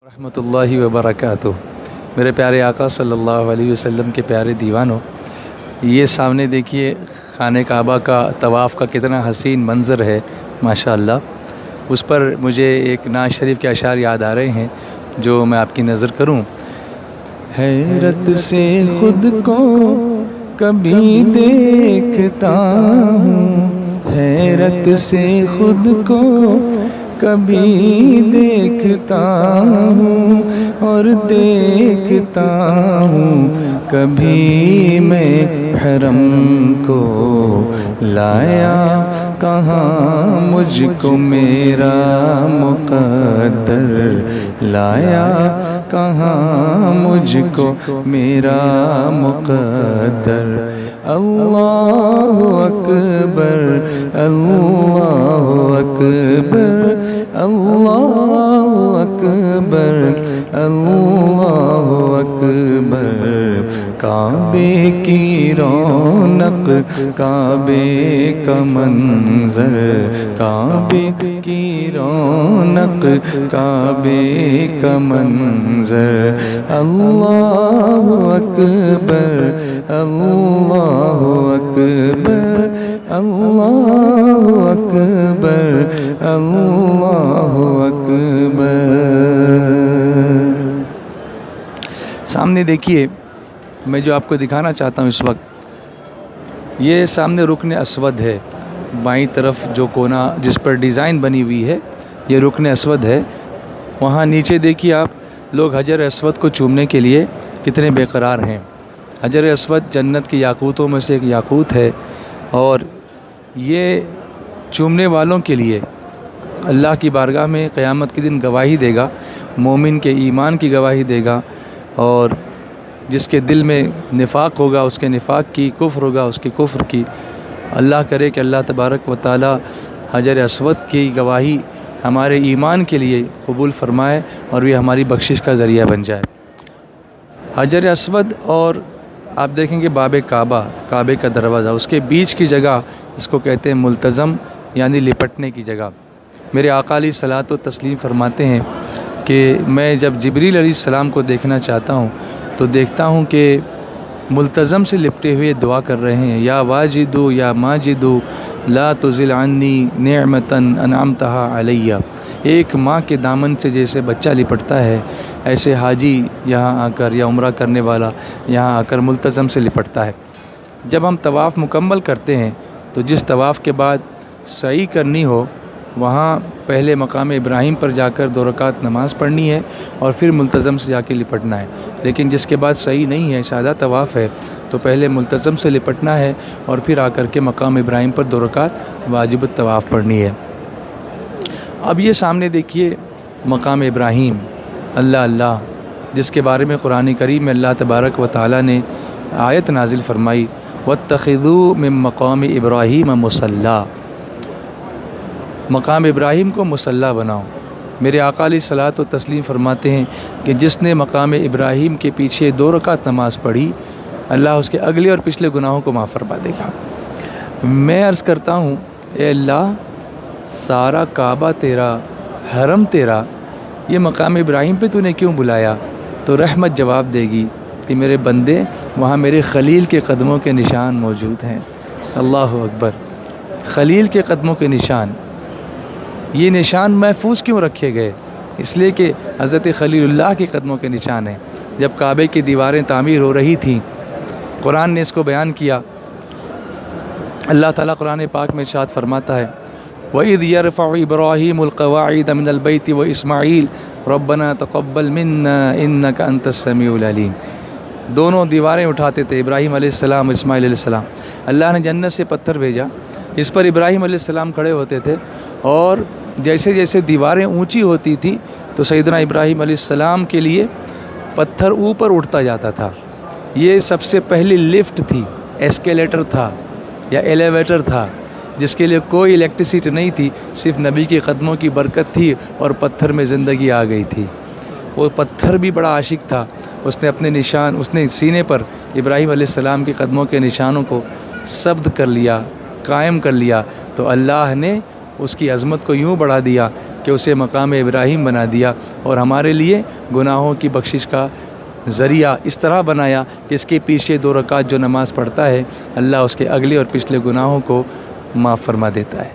رحمۃ اللہ وبرکاتہ۔ میرے پیارے آقا صلی اللہ علیہ وسلم کے پیارے دیوانوں، یہ سامنے دیکھیے خانہ کعبہ کا طواف کا کتنا حسین منظر ہے ماشاءاللہ۔ اس پر مجھے ایک نعت شریف کے اشعار یاد آ رہے ہیں جو میں آپ کی نظر کروں۔ حیرت سے خود کو کبھی دیکھتا ہوں، حیرت سے خود کو کبھی دیکھتا ہوں، اور دیکھتا ہوں کبھی میں حرم کو لایا کہاں مجھ کو میرا مقدر، لایا کہاں مجھ کو میرا مقدر۔ اللہ اکبر اللہ اکبر اللہ اکبر اللہ اکبر۔ کعبے کی رونق کعبے کا منظر، کعبے کی رونق کعبے کا منظر۔ اللہ اکبر اللہ اکبر اللہ اکبر اللہ اکبر۔ سامنے دیکھیے، میں جو آپ کو دکھانا چاہتا ہوں اس وقت، یہ سامنے رکن اسود ہے، بائیں طرف جو کونا جس پر ڈیزائن بنی ہوئی ہے یہ رکن اسود ہے۔ وہاں نیچے دیکھیے آپ، لوگ حجر اسود کو چومنے کے لیے کتنے بے قرار ہیں۔ حجر اسود جنت کی یاقوتوں میں سے ایک یاقوت ہے، اور یہ چومنے والوں کے لیے اللہ کی بارگاہ میں قیامت کے دن گواہی دے گا، مومن کے ایمان کی گواہی دے گا، اور جس کے دل میں نفاق ہوگا اس کے نفاق کی، کفر ہوگا اس کے کفر کی۔ اللہ کرے کہ اللہ تبارک و تعالی حجر اسود کی گواہی ہمارے ایمان کے لیے قبول فرمائے اور یہ ہماری بخشش کا ذریعہ بن جائے۔ حجر اسود اور آپ دیکھیں گے باب کعبہ، کعبے کا دروازہ، اس کے بیچ کی جگہ اس کو کہتے ہیں ملتزم، یعنی لپٹنے کی جگہ۔ میرے آقا علیہ الصلوۃ والتسلیم فرماتے ہیں کہ میں جب جبریل علیہ السلام کو دیکھنا چاہتا ہوں تو دیکھتا ہوں کہ ملتزم سے لپٹے ہوئے دعا کر رہے ہیں، یا واجدو یا ماجدو لا تزل عنی نعمتا انعمتها علیہ۔ ایک ماں کے دامن سے جیسے بچہ لپٹتا ہے، ایسے حاجی یہاں آ کر یا عمرہ کرنے والا یہاں آ کر ملتزم سے لپٹتا ہے۔ جب ہم طواف مکمل کرتے ہیں تو جس طواف کے بعد سعی کرنی ہو، وہاں پہلے مقام ابراہیم پر جا کر 2 رکعت نماز پڑھنی ہے اور پھر ملتزم سے جا کے لپٹنا ہے۔ لیکن جس کے بعد سعی نہیں ہے، سادہ طواف ہے، تو پہلے ملتزم سے لپٹنا ہے اور پھر آ کر کے مقام ابراہیم پر 2 رکعت واجب الطواف پڑھنی ہے۔ اب یہ سامنے دیکھیے مقام ابراہیم، اللہ اللہ، جس کے بارے میں قرآن کریم میں اللہ تبارک و تعالی نے آیت نازل فرمائی، وَاتَّخِذُوا مِن مَّقَامِ إِبْرَاهِيمَ مُصَلًّى۔ مقام ابراہیم کو مصلی بناؤ۔ میرے آقا علیہ الصلوۃ والتسلیم فرماتے ہیں کہ جس نے مقام ابراہیم کے پیچھے 2 رکعت نماز پڑھی، اللہ اس کے اگلے اور پچھلے گناہوں کو معاف فرما دے گا۔ میں عرض کرتا ہوں، اے اللہ، سارا کعبہ تیرا، حرم تیرا، یہ مقام ابراہیم پہ تو نے کیوں بلایا؟ تو رحمت جواب دے گی کہ میرے بندے، وہاں میرے خلیل کے قدموں کے نشان موجود ہیں۔ اللہ اکبر، خلیل کے قدموں کے نشان، یہ نشان محفوظ کیوں رکھے گئے؟ اس لیے کہ حضرت خلیل اللہ کے قدموں کے نشان ہیں۔ جب کعبے کی دیواریں تعمیر ہو رہی تھیں، قرآن نے اس کو بیان کیا۔ اللہ تعالیٰ قرآن پاک میں ارشاد فرماتا ہے، وَإِذْ يَرْفَعُ إِبْرَاهِيمُ الْقَوَاعِدَ مِنَ الْبَيْتِ وَإِسْمَاعِيلُ رَبَّنَا تَقَبَّلْ مِنَّا إِنَّكَ أَنْتَ السَّمِيعُ الْعَلِيمُ۔ دونوں دیواریں اٹھاتے تھے، ابراہیم علیہ السلام اور اسماعیل علیہ السلام۔ اللہ نے جنت سے پتھر بھیجا، اس پر ابراہیم علیہ السلام کھڑے ہوتے تھے، اور جیسے جیسے دیواریں اونچی ہوتی تھیں تو سیدنا ابراہیم علیہ السلام کے لیے پتھر اوپر اٹھتا جاتا تھا۔ یہ سب سے پہلی لفٹ تھی، ایسکیلیٹر تھا یا ایلیویٹر تھا، جس کے لیے کوئی الیکٹریسٹی نہیں تھی، صرف نبی کے قدموں کی برکت تھی اور پتھر میں زندگی آ گئی تھی۔ وہ پتھر بھی بڑا عاشق تھا، اس نے اپنے نشان، اس نے سینے پر ابراہیم علیہ السلام کے قدموں کے نشانوں کو ثبت کر لیا، قائم کر لیا، تو اللہ نے اس کی عظمت کو یوں بڑھا دیا کہ اسے مقام ابراہیم بنا دیا اور ہمارے لیے گناہوں کی بخشش کا ذریعہ اس طرح بنایا کہ اس کے پیچھے 2 رکعت جو نماز پڑھتا ہے اللہ اس کے اگلے اور پچھلے گناہوں کو معاف فرما دیتا ہے۔